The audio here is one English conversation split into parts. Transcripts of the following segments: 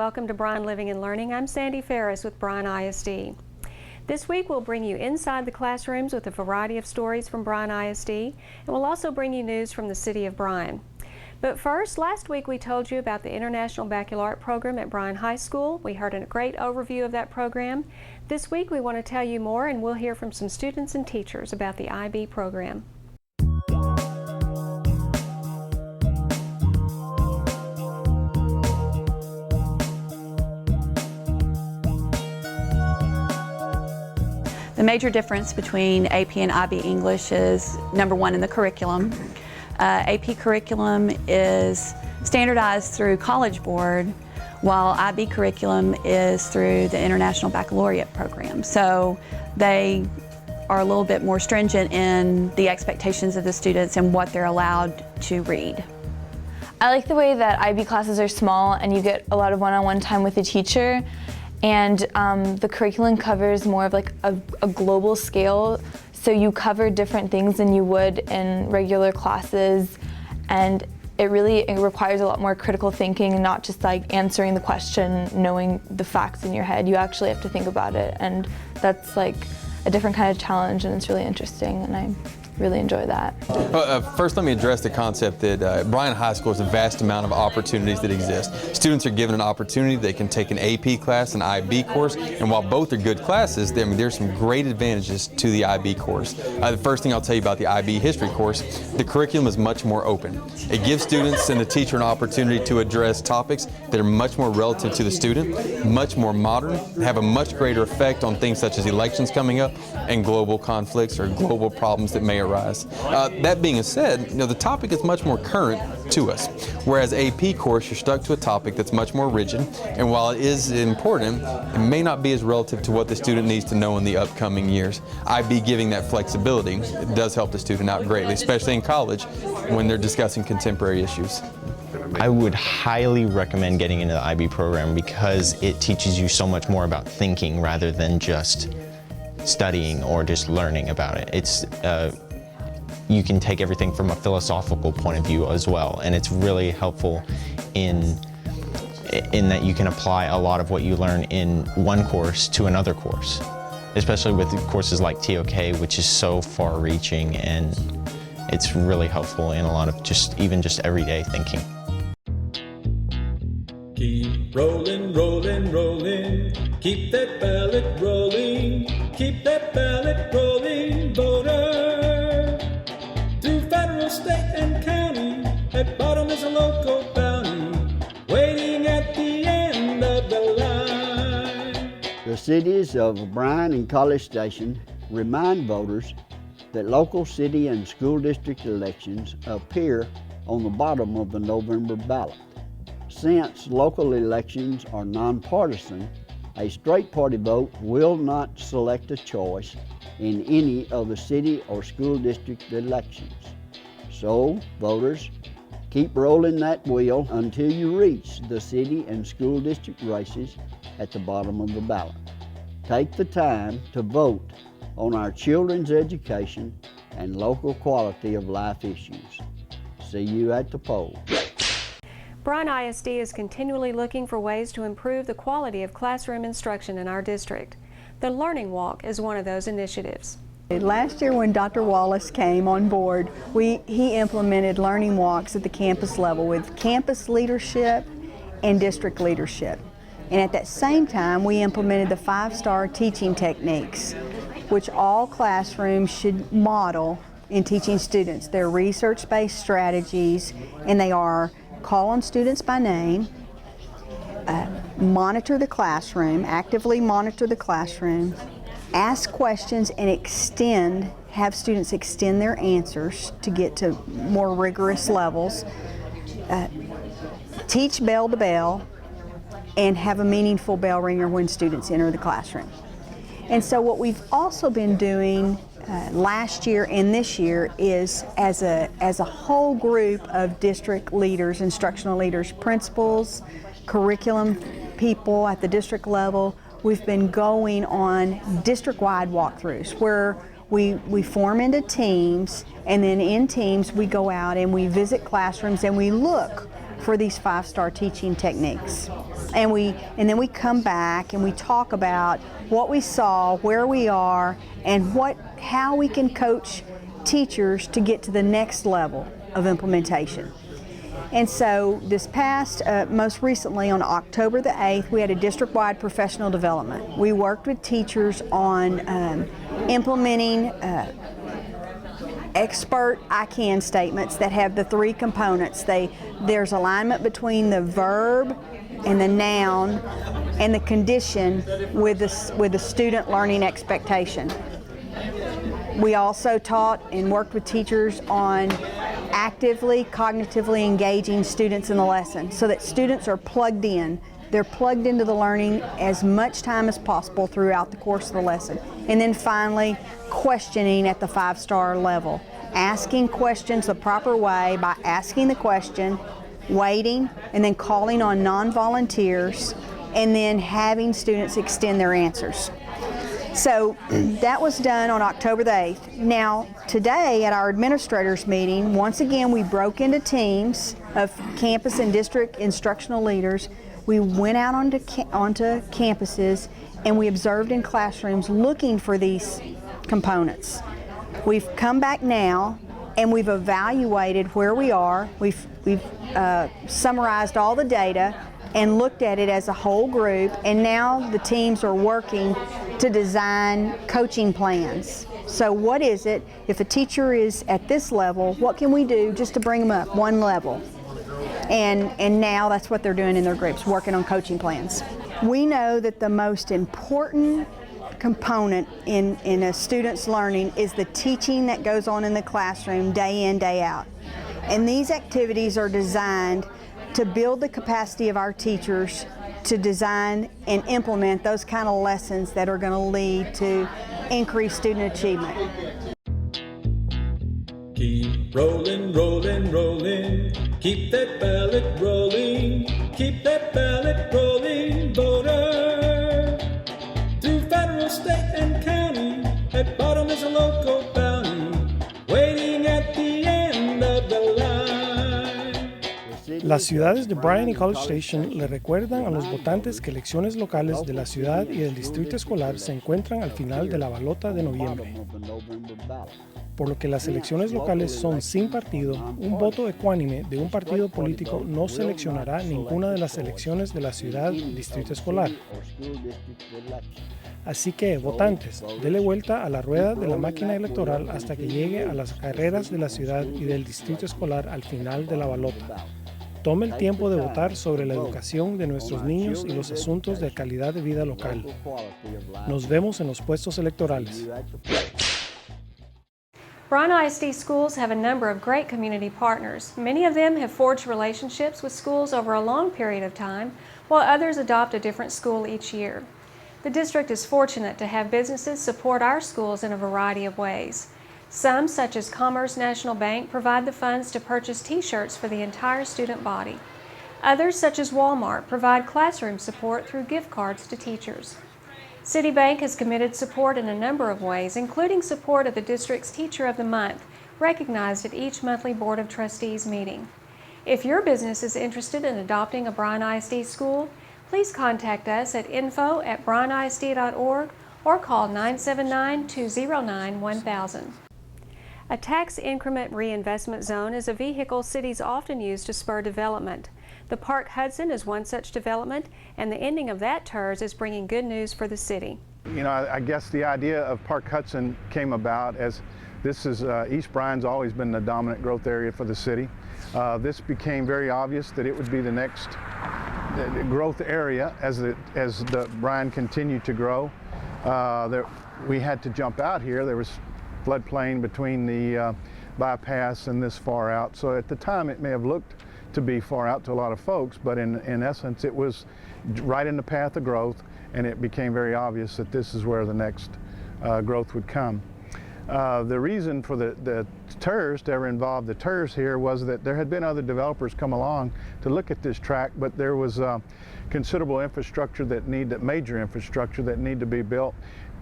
welcome to Bryan Living and Learning. I'm Sandy Ferris with Bryan ISD. This week we'll bring you inside the classrooms with a variety of stories from Bryan ISD, and we'll also bring you news from the city of Bryan. But first, last week we told you about the International Baccalaureate program at Bryan High School. We heard a great overview of that program. This week we want to tell you more, and we'll hear from some students and teachers about the IB program. The major difference between AP and IB English is, number one, in the curriculum. AP curriculum is standardized through College Board, while IB curriculum is through the International Baccalaureate program. So they are a little bit more stringent in the expectations of the students and what they're allowed to read. I like the way that IB classes are small and you get a lot of one-on-one time with the teacher. And the curriculum covers more of like a global scale, so you cover different things than you would in regular classes, and it requires a lot more critical thinking and not just like answering the question, knowing the facts in your head. You actually have to think about it, and that's like a different kind of challenge, and it's really interesting, and I really enjoy that. First, let me address the concept that Bryan High School has a vast amount of opportunities that exist. Students are given an opportunity. They can take an AP class, an IB course, and while both are good classes, there's some great advantages to the IB course. The first thing I'll tell you about the IB history course, the curriculum is much more open. It gives students and the teacher an opportunity to address topics that are much more relative to the student, much more modern, have a much greater effect on things such as elections coming up and global conflicts or global problems that may arise. That being said, the topic is much more current to us, whereas AP course, you're stuck to a topic that's much more rigid, and while it is important, it may not be as relative to what the student needs to know in the upcoming years. IB giving that flexibility, it does help the student out greatly, especially in college when they're discussing contemporary issues. I would highly recommend getting into the IB program because it teaches you so much more about thinking rather than just studying or just learning about it. You can take everything from a philosophical point of view as well, and it's really helpful in that you can apply a lot of what you learn in one course to another course, especially with courses like TOK, which is so far-reaching, and it's really helpful in a lot of just everyday thinking. Keep rolling, rolling, rolling, keep that ballot rolling, keep that ballot rolling, voter. Through federal, state, and county, at bottom is a local bounty, waiting at the end of the line. The cities of Bryan and College Station remind voters that local city and school district elections appear on the bottom of the November ballot. Since local elections are nonpartisan, a straight party vote will not select a choice in any of the city or school district elections. So, voters, keep rolling that wheel until you reach the city and school district races at the bottom of the ballot. Take the time to vote on our children's education and local quality of life issues. See you at the polls. Bryan ISD is continually looking for ways to improve the quality of classroom instruction in our district. The Learning Walk is one of those initiatives. Last year when Dr. Wallace came on board, he implemented learning walks at the campus level with campus leadership and district leadership. And at that same time, we implemented the 5-star teaching techniques, which all classrooms should model in teaching students. They're research-based strategies, and they are call on students by name, monitor the classroom, actively monitor the classroom, ask questions and have students extend their answers to get to more rigorous levels, teach bell to bell, and have a meaningful bell ringer when students enter the classroom. And so what we've also been doing last year and this year is as a whole group of district leaders, instructional leaders, principals, curriculum people at the district level, we've been going on district-wide walkthroughs where we form into teams, and then in teams we go out and we visit classrooms and we look for these 5-star teaching techniques. And then we come back and we talk about what we saw, where we are, and how we can coach teachers to get to the next level of implementation. And so this past, most recently on October the 8th, we had a district-wide professional development. We worked with teachers on implementing expert I can statements that have the 3 components. There's alignment between the verb and the noun and the condition with the student learning expectation. We also taught and worked with teachers on actively, cognitively engaging students in the lesson so that students are plugged in. They're plugged into the learning as much time as possible throughout the course of the lesson. And then finally, questioning at the 5-star level. Asking questions the proper way by asking the question, waiting, and then calling on non-volunteers, and then having students extend their answers. So that was done on October the 8th. Now, today at our administrators meeting, once again we broke into teams of campus and district instructional leaders. We went out onto campuses and we observed in classrooms looking for these components. We've come back now and we've evaluated where we are. We've summarized all the data and looked at it as a whole group, and now the teams are working to design coaching plans. So what is it, if a teacher is at this level, what can we do just to bring them up one level? And now that's what they're doing in their groups, working on coaching plans. We know that the most important component in a student's learning is the teaching that goes on in the classroom day in, day out. And these activities are designed to build the capacity of our teachers to design and implement those kind of lessons that are going to lead to increased student achievement. Keep rolling, rolling, rolling. Keep that ballot rolling. Keep that ballot rolling, voter. Through federal, state, and county, at bottom is a local bounty, waiting at the end of the line. Las ciudades de Bryan y College Station le recuerdan a los votantes que elecciones locales de la ciudad y del distrito escolar se encuentran al final de la balota de noviembre. Por lo que las elecciones locales son sin partido, un voto ecuánime de un partido político no seleccionará ninguna de las elecciones de la ciudad y distrito escolar. Así que, votantes, dele vuelta a la rueda de la máquina electoral hasta que llegue a las carreras de la ciudad y del distrito escolar al final de la balota. Tome el tiempo de votar sobre la educación de nuestros niños y los asuntos de calidad de vida local. Nos vemos en los puestos electorales. Bryan ISD schools have a number of great community partners. Many of them have forged relationships with schools over a long period of time, while others adopt a different school each year. The district is fortunate to have businesses support our schools in a variety of ways. Some, such as Commerce National Bank, provide the funds to purchase T-shirts for the entire student body. Others, such as Walmart, provide classroom support through gift cards to teachers. Citibank has committed support in a number of ways, including support of the district's Teacher of the Month, recognized at each monthly Board of Trustees meeting. If your business is interested in adopting a Bryan ISD school, please contact us at info@bryanisd.org or call 979-209-1000. A tax increment reinvestment zone is a vehicle cities often use to spur development. The Park Hudson is one such development, and the ending of that TERS is bringing good news for the city. You know, I guess the idea of Park Hudson came about as this is East Bryan's always been the dominant growth area for the city. This became very obvious that it would be the next growth area as the Bryan continued to grow. We had to jump out here. There was floodplain between the bypass and this far out. So at the time it may have looked to be far out to a lot of folks, but in essence it was right in the path of growth, and it became very obvious that this is where the next growth would come. The reason for the TERS to ever involve the TERS here was that there had been other developers come along to look at this tract, but there was considerable infrastructure major infrastructure that needed to be built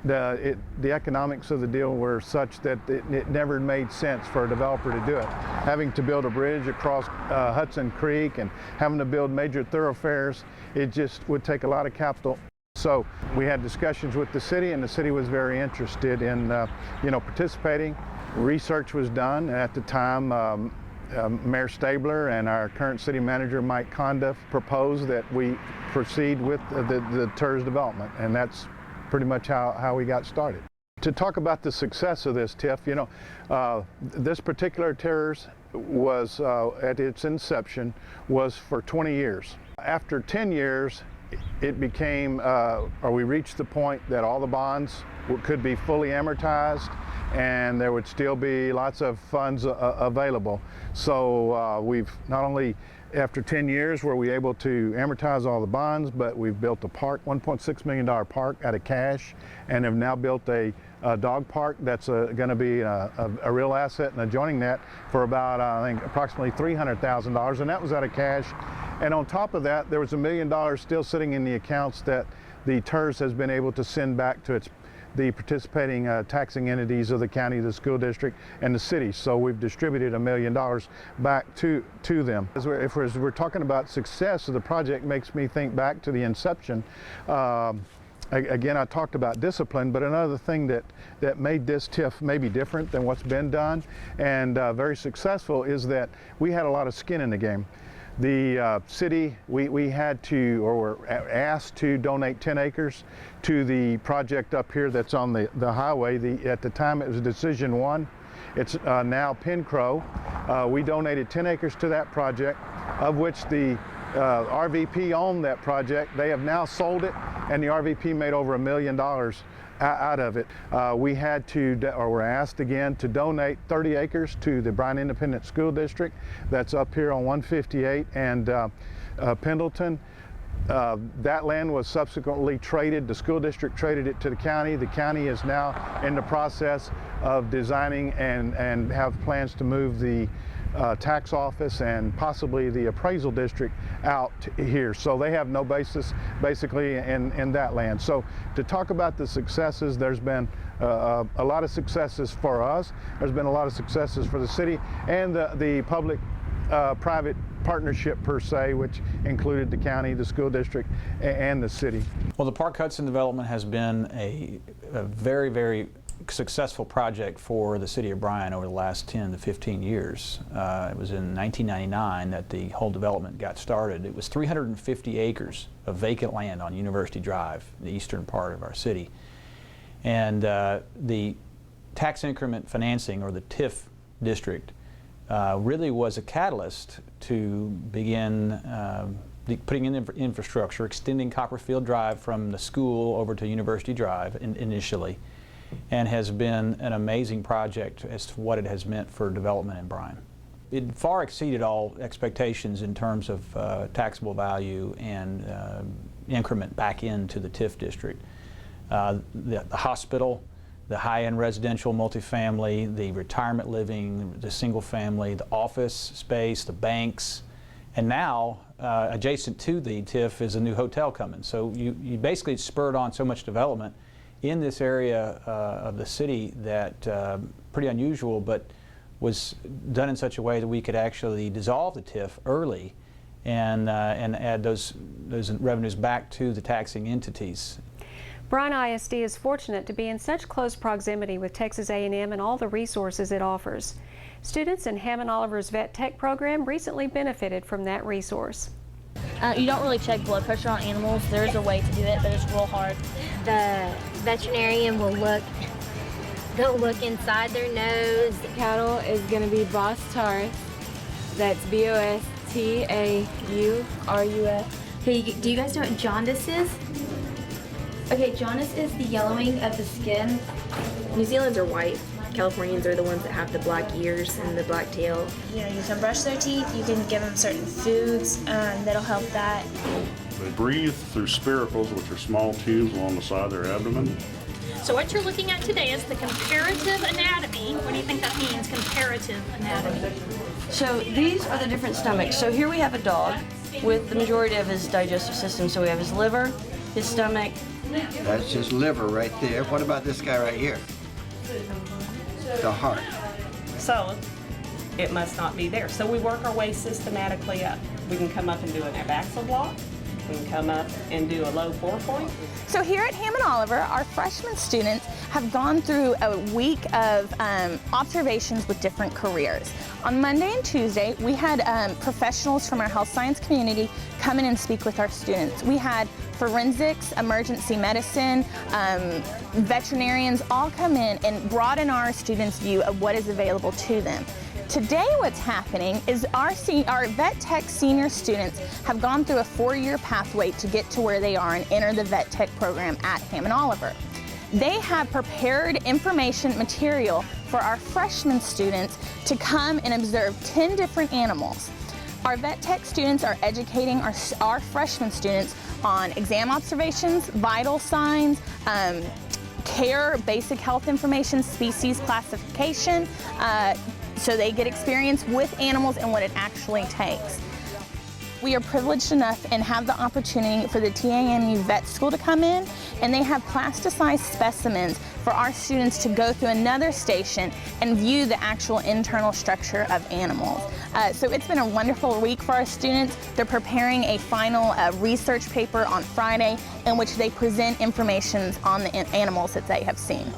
the economics of the deal were such that it never made sense for a developer to do it. Having to build a bridge across Hudson Creek and having to build major thoroughfares, it just would take a lot of capital. So we had discussions with the city, and the city was very interested in participating. Research was done, and at the time Mayor Stabler and our current city manager Mike Conduff proposed that we proceed with the TERS development, and that's pretty much how we got started. To talk about the success of this TIF, this particular TERS was at its inception was for 20 years. After 10 years, it became, or we reached the point that all the bonds could be fully amortized, and there would still be lots of funds available. So we've not only, after 10 years, were we able to amortize all the bonds, but we've built a park, $1.6 million park out of cash, and have now built a dog park that's going to be a real asset, and adjoining that for about, I think, approximately $300,000, and that was out of cash. And on top of that, there was $1 million still sitting in the accounts that the TERS has been able to send back to the participating taxing entities of the county, the school district, and the city. So we've distributed $1 million back to them. As we're talking about success of the project, makes me think back to the inception. Again, I talked about discipline, but another thing that made this TIF maybe different than what's been done and very successful is that we had a lot of skin in the game. The city, we had to, or were asked to donate 10 acres to the project up here that's on the highway. At the time it was Decision 1. It's now Pencrow. We donated 10 acres to that project, of which the RVP owned that project. They have now sold it, and the RVP made over $1 million out of it. We had to, or were asked again, to donate 30 acres to the Bryan Independent School District that's up here on 158 and Pendleton. That land was subsequently traded. The school district traded it to the county. The county is now in the process of designing and have plans to move the tax office and possibly the appraisal district out here. So they have no basis basically in that land. So to talk about the successes, there's been a lot of successes for us. There's been a lot of successes for the city and the public-private partnership per se, which included the county, the school district, and the city. Well, the Park Hudson development has been a very, very successful project for the city of Bryan over the last 10 to 15 years. It was in 1999 that the whole development got started. It was 350 acres of vacant land on University Drive, the eastern part of our city. And the tax increment financing, or the TIF district, really was a catalyst to begin putting in infrastructure, extending Copperfield Drive from the school over to University Drive initially, and has been an amazing project as to what it has meant for development in Bryan. It far exceeded all expectations in terms of taxable value and increment back into the TIF district. The hospital, the high-end residential multifamily, the retirement living, the single family, the office space, the banks, and now adjacent to the TIF is a new hotel coming. So you basically spurred on so much development in this area of the city that pretty unusual, but was done in such a way that we could actually dissolve the TIF early and add those revenues back to the taxing entities. Bryan ISD is fortunate to be in such close proximity with Texas A&M and all the resources it offers. Students in Hammond Oliver's Vet Tech program recently benefited from that resource. You don't really check blood pressure on animals. There is a way to do it, but it's real hard. The veterinarian will they'll look inside their nose. The cattle is going to be Bos Taurus. That's Bostarus. Okay, do you guys know what jaundice is? Okay, jaundice is the yellowing of the skin. New Zealanders are white. Californians are the ones that have the black ears and the black tail. You can brush their teeth, you can give them certain foods that'll help that. They breathe through spiracles, which are small tubes along the side of their abdomen. So what you're looking at today is the comparative anatomy. What do you think that means, comparative anatomy? So these are the different stomachs. So here we have a dog with the majority of his digestive system. So we have his liver, his stomach. That's his liver right there. What about this guy right here? The heart. So it must not be there. So we work our way systematically up. We can come up and do an abaxal block. We can come up and do a low 4-point. So here at Hammond Oliver, our freshman students have gone through a week of observations with different careers. On Monday and Tuesday, we had professionals from our health science community come in and speak with our students. We had forensics, emergency medicine, veterinarians all come in and broaden our students' view of what is available to them. Today what's happening is our Vet Tech senior students have gone through a 4-year pathway to get to where they are and enter the Vet Tech program at Hammond Oliver. They have prepared information material for our freshman students to come and observe 10 different animals. Our Vet Tech students are educating our freshman students on exam observations, vital signs, care, basic health information, species classification, so they get experience with animals and what it actually takes. We are privileged enough and have the opportunity for the TAMU Vet School to come in, and they have plasticized specimens for our students to go through another station and view the actual internal structure of animals. So it's been a wonderful week for our students. They're preparing a final research paper on Friday in which they present information on the animals that they have seen.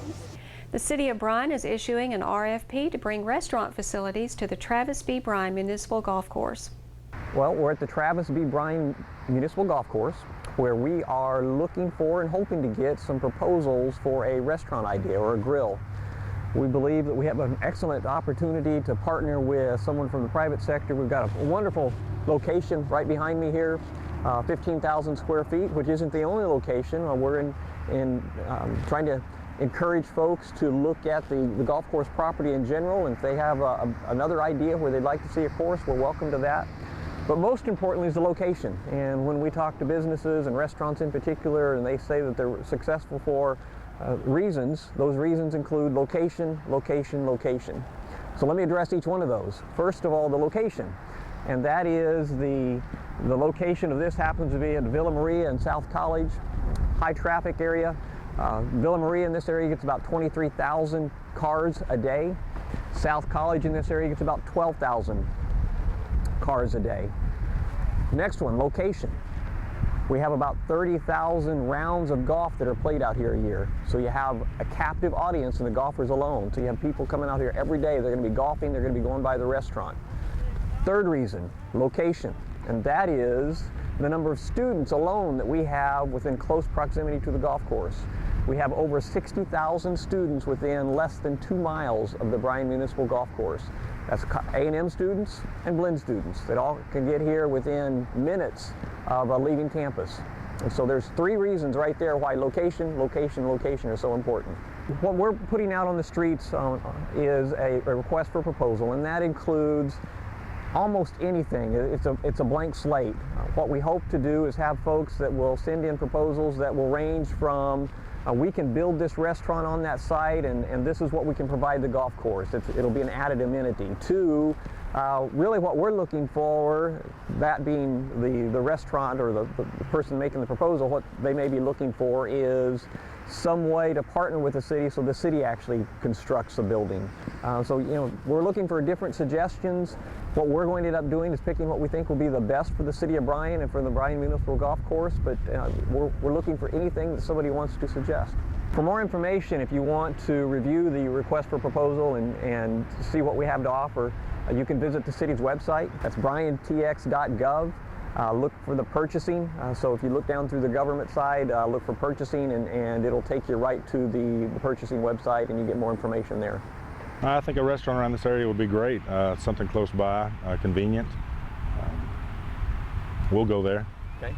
The City of Bryan is issuing an RFP to bring restaurant facilities to the Travis B. Bryan Municipal Golf Course. Well, we're at the Travis B. Bryan Municipal Golf Course, where we are looking for and hoping to get some proposals for a restaurant idea or a grill. We believe that we have an excellent opportunity to partner with someone from the private sector. We've got a wonderful location right behind me here, 15,000 square feet, which isn't the only location. We're trying to encourage folks to look at the golf course property in general, and if they have another idea where they'd like to see a course, we're welcome to that. But most importantly is the location. And when we talk to businesses and restaurants in particular, and they say that they're successful for reasons, those reasons include location, location, location. So let me address each one of those. First of all, the location. And that is the location of this happens to be at Villa Maria and South College, high traffic area. Villa Maria in this area gets about 23,000 cars a day. South College in this area gets about 12,000 cars a day. Next one, location. We have about 30,000 rounds of golf that are played out here a year. So you have a captive audience in the golfers alone. So you have people coming out here every day. They're going to be golfing. They're going to be going by the restaurant. Third reason, location. And that is the number of students alone that we have within close proximity to the golf course. We have over 60,000 students within less than 2 miles of the Bryan Municipal Golf Course. That's A&M students and Blinn students that all can get here within minutes of leaving campus. And so there's 3 reasons right there why location, location, location are so important. What we're putting out on the streets is a request for proposal, and that includes almost anything. It's a blank slate. What we hope to do is have folks that will send in proposals that will range from we can build this restaurant on that site, and this is what we can provide the golf course. It'll be an added amenity. To really what we're looking for, that being the restaurant or the person making the proposal, what they may be looking for is some way to partner with the city so the city actually constructs a building. So we're looking for different suggestions. What we're going to end up doing is picking what we think will be the best for the City of Bryan and for the Bryan Municipal Golf Course, but we're looking for anything that somebody wants to suggest. For more information, if you want to review the request for proposal and see what we have to offer, you can visit the city's website. That's bryantx.gov. Look for the purchasing. So if you look down through the government side, look for purchasing, and it'll take you right to the purchasing website, and you get more information there. I think a restaurant around this area would be great. Something close by, convenient. We'll go there. Okay.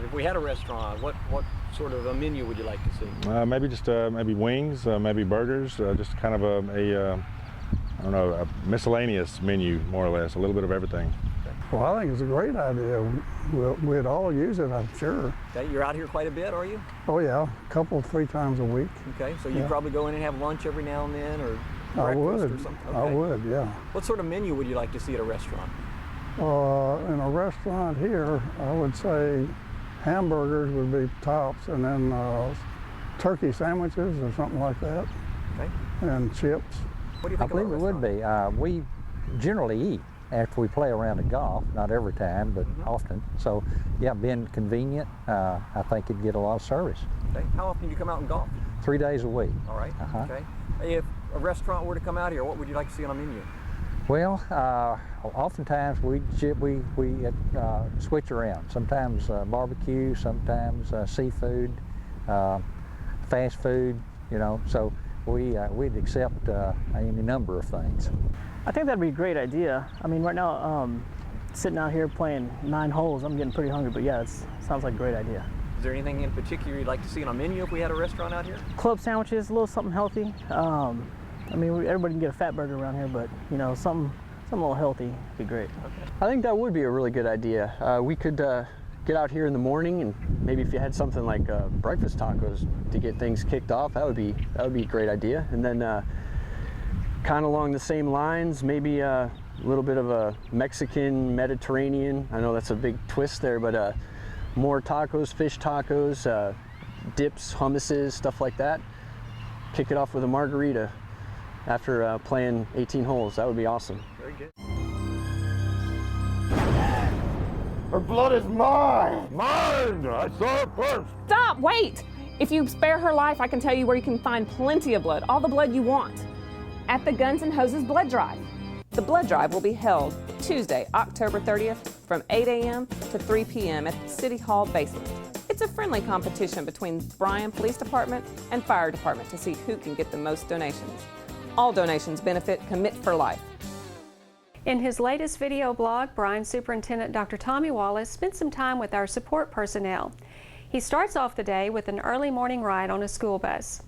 If we had a restaurant, what sort of a menu would you like to see? Maybe just maybe wings, maybe burgers, just kind of I don't know, a miscellaneous menu, more or less, a little bit of everything. Well, I think it's a great idea. We'd all use it, I'm sure. Okay, you're out here quite a bit, are you? Oh yeah, a couple, 3 times a week. Okay, so you probably go in and have lunch every now and then, or I breakfast would. or something? Okay. I would, yeah. What sort of menu would you like to see at a restaurant? In a restaurant here, I would say hamburgers would be tops, and then turkey sandwiches or something like that, Okay. and chips. What do you think I believe it would be. We generally eat after we play around at golf, not every time, but often. So, yeah, being convenient, I think it'd get a lot of service. Okay. How often do you come out and golf? 3 days a week. All right. Okay. If a restaurant were to come out here, what would you like to see on a menu? Well, oftentimes we switch around. Sometimes barbecue, sometimes seafood, fast food. You know, so we'd accept any number of things. I think that'd be a great idea. I mean, right now, sitting out here playing 9 holes, I'm getting pretty hungry. But yeah, it sounds like a great idea. Is there anything in particular you'd like to see on a menu if we had a restaurant out here? Club sandwiches, a little something healthy. I mean, everybody can get a fat burger around here, but you know, something a little healthy would be great. Okay. I think that would be a really good idea. We could get out here in the morning, and maybe if you had something like breakfast tacos to get things kicked off, that would be a great idea. And then, kind of along the same lines, maybe a little bit of a Mexican Mediterranean. I know that's a big twist there, but more tacos, fish tacos, dips, hummuses, stuff like that. Kick it off with a margarita after playing 18 holes. That would be awesome. Very good. Her blood is mine! Mine! I saw it first! Stop! Wait! If you spare her life, I can tell you where you can find plenty of blood, all the blood you want. At the Guns and Hoses Blood Drive. The blood drive will be held Tuesday, October 30th from 8 a.m. to 3 p.m. at the City Hall basement. It's a friendly competition between Bryan Police Department and Fire Department to see who can get the most donations. All donations benefit Commit for Life. In his latest video blog, Bryan Superintendent Dr. Tommy Wallace spent some time with our support personnel. He starts off the day with an early morning ride on a school bus.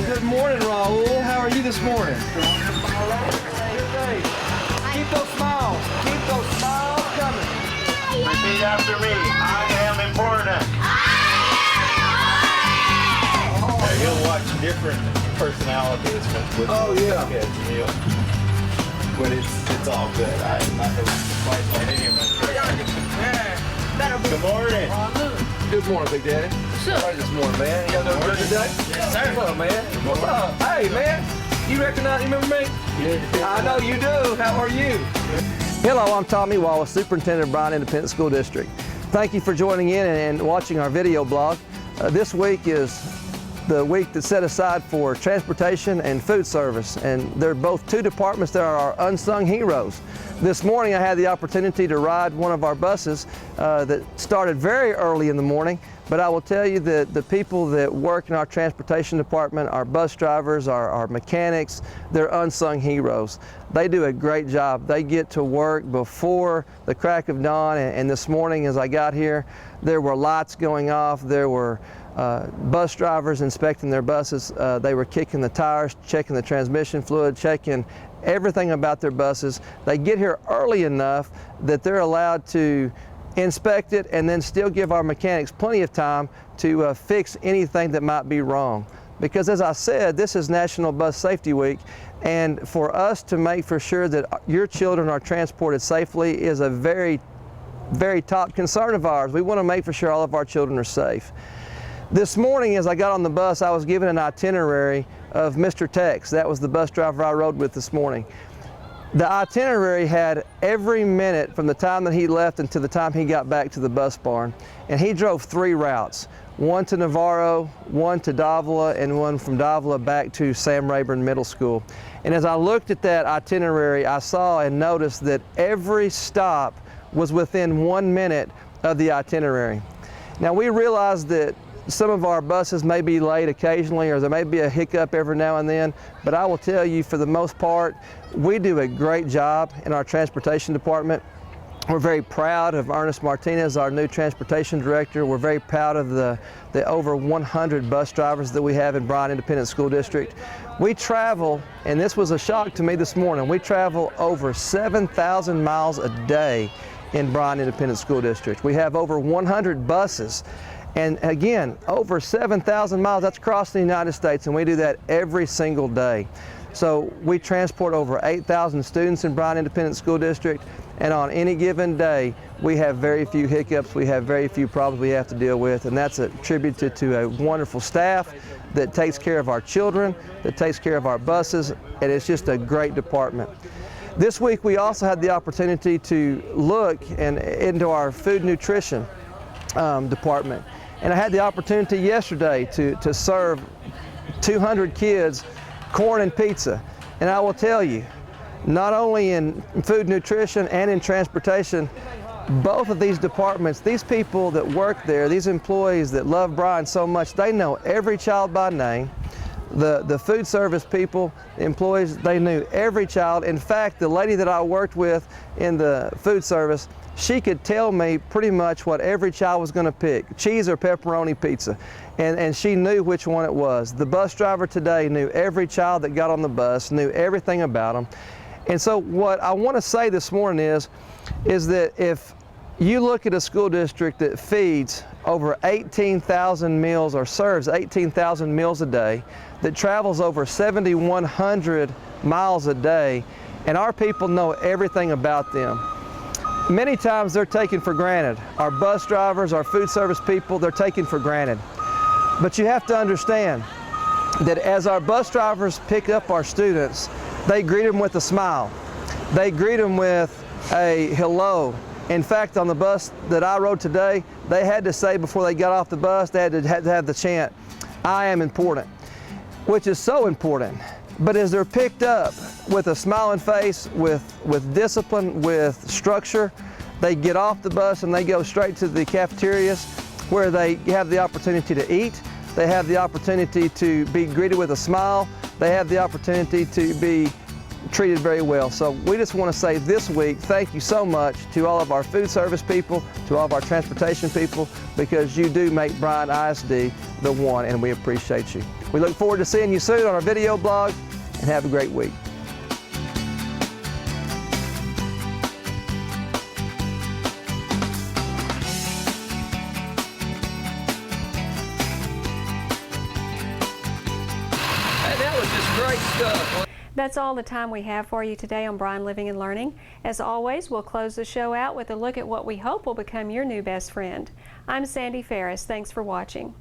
Good morning, Raul. How are you this morning? Keep those smiles. Keep those smiles coming. Repeat after me. I am important. Yeah, he'll watch different personalities with kids, but it's all good. I'm not quite like any of them. Good morning. Good morning, Big Daddy. How are you this morning, man? You guys doing good today? Yes, sir. What's up, man? What's up? Hey, man. You remember me? I know you do. How are you? Hello, I'm Tommy Wallace, Superintendent of Bryan Independent School District. Thank you for joining in and watching our video blog. This week is the week that's set aside for transportation and food service, and they're both two departments that are our unsung heroes. This morning I had the opportunity to ride one of our buses that started very early in the morning, but I will tell you that the people that work in our transportation department, our bus drivers, our mechanics, they're unsung heroes. They do a great job. They get to work before the crack of dawn, and this morning as I got here, there were lights going off, there were bus drivers inspecting their buses. They were kicking the tires, checking the transmission fluid, checking everything about their buses. They get here early enough that they're allowed to inspect it and then still give our mechanics plenty of time to fix anything that might be wrong. Because as I said, this is National Bus Safety Week, and for us to make for sure that your children are transported safely is a very, very top concern of ours. We want to make for sure all of our children are safe. This morning as I got on the bus, I was given an itinerary of Mr. Tex. That was the bus driver I rode with this morning. The itinerary had every minute from the time that he left until the time he got back to the bus barn. And he drove 3 routes, one to Navarro, one to Davila, and one from Davila back to Sam Rayburn Middle School. And as I looked at that itinerary, I saw and noticed that every stop was within 1 minute of the itinerary. Now we realize that some of our buses may be late occasionally, or there may be a hiccup every now and then, but I will tell you, for the most part, we do a great job in our transportation department. We're very proud of Ernest Martinez, our new transportation director. We're very proud of the over 100 bus drivers that we have in Bryan Independent School District. We travel, and this was a shock to me this morning, we travel over 7,000 miles a day in Bryan Independent School District. We have over 100 buses, and again, over 7,000 miles. That's across the United States, and we do that every single day. So we transport over 8,000 students in Bryan Independent School District, and on any given day, we have very few hiccups, we have very few problems we have to deal with, and that's attributed to a wonderful staff that takes care of our children, that takes care of our buses, and it's just a great department. This week we also had the opportunity to look into our food nutrition department, and I had the opportunity yesterday to serve 200 kids corn and pizza. And I will tell you, not only in food nutrition and in transportation, both of these departments, these people that work there, these employees that love Bryan so much, they know every child by name. The food service people, the employees, they knew every child. In fact, the lady that I worked with in the food service, she could tell me pretty much what every child was going to pick, cheese or pepperoni pizza, and she knew which one it was. The bus driver today knew every child that got on the bus, knew everything about them. And so what I want to say this morning is that if you look at a school district that feeds over 18,000 meals or serves 18,000 meals a day, that travels over 7,100 miles a day, and our people know everything about them. Many times they're taken for granted. Our bus drivers, our food service people, they're taken for granted. But you have to understand that as our bus drivers pick up our students, they greet them with a smile. They greet them with a hello. In fact, on the bus that I rode today, they had to say before they got off the bus, they had to have the chant, "I am important," which is so important. But as they're picked up with a smiling face, with discipline, with structure, they get off the bus and they go straight to the cafeterias where they have the opportunity to eat. They have the opportunity to be greeted with a smile. They have the opportunity to be treated very well. So we just want to say this week, thank you so much to all of our food service people, to all of our transportation people, because you do make Bryan ISD the one, and we appreciate you. We look forward to seeing you soon on our video blog, and have a great week. Hey, that was just great stuff. That's all the time we have for you today on Bryan Living and Learning. As always, we'll close the show out with a look at what we hope will become your new best friend. I'm Sandy Ferris. Thanks for watching.